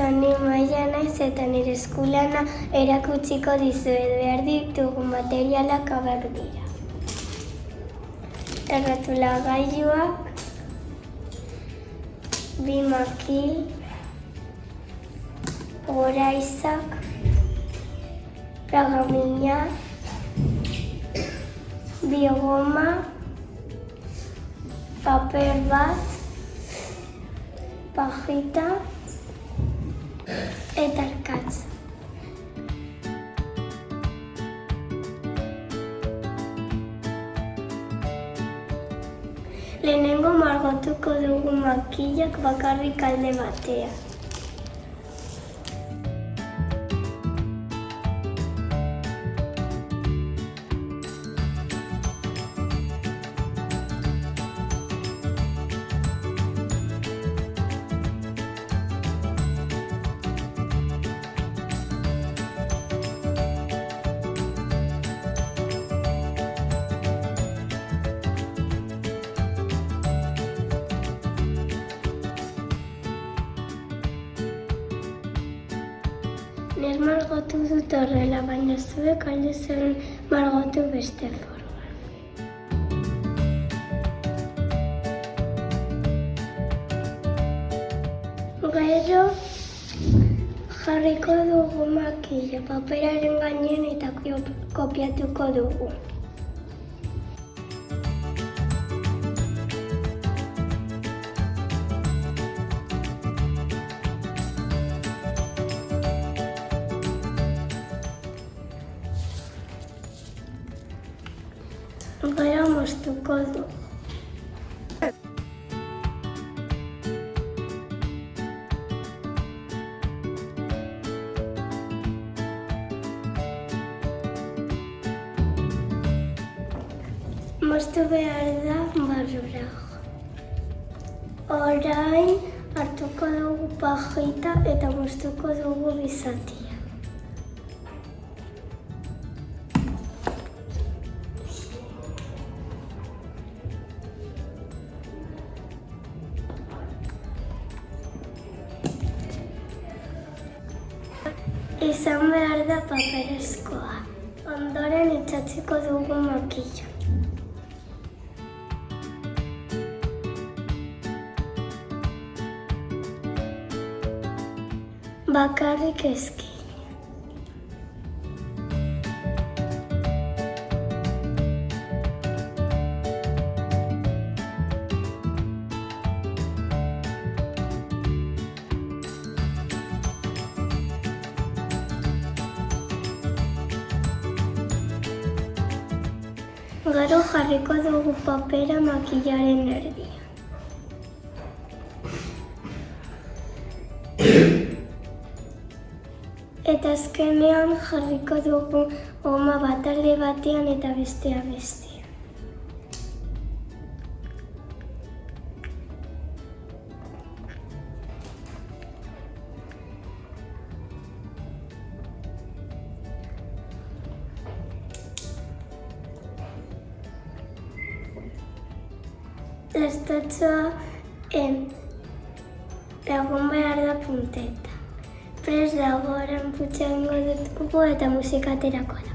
ni Maia naiz eta nire eskulana erakutsiko dizuet. Behar ditugun materialak hauek dira. Errotulagailuak, 2 makil, goraizak, pergamina, biogoma, paper bat, pajita eta arkatz. Lehenengo margotuko dugu makilak bakarrik alde batean. Nik margotu dut horrela, baina zuek alde zuen margotu beste forma. Gero jarriko dugu makila paperaren gainean eta kopiatuko dugu. Gero moztuko dugu. Moztu behar da barrura. Orain hartuko dugu pajita eta moztuko dugu bizatia. Izan behar da paperezkoa. Ondoren itxatziko dugu makila. Bakarrik ezki. Gero jarriko dugu papera makilaren erdian. Eta azkenean jarriko dugu goma bat alde batean eta bestea bestean. Lastatxoa egon behar da punteta. Prest dago, orain putxango dut kupo eta musika aterako da.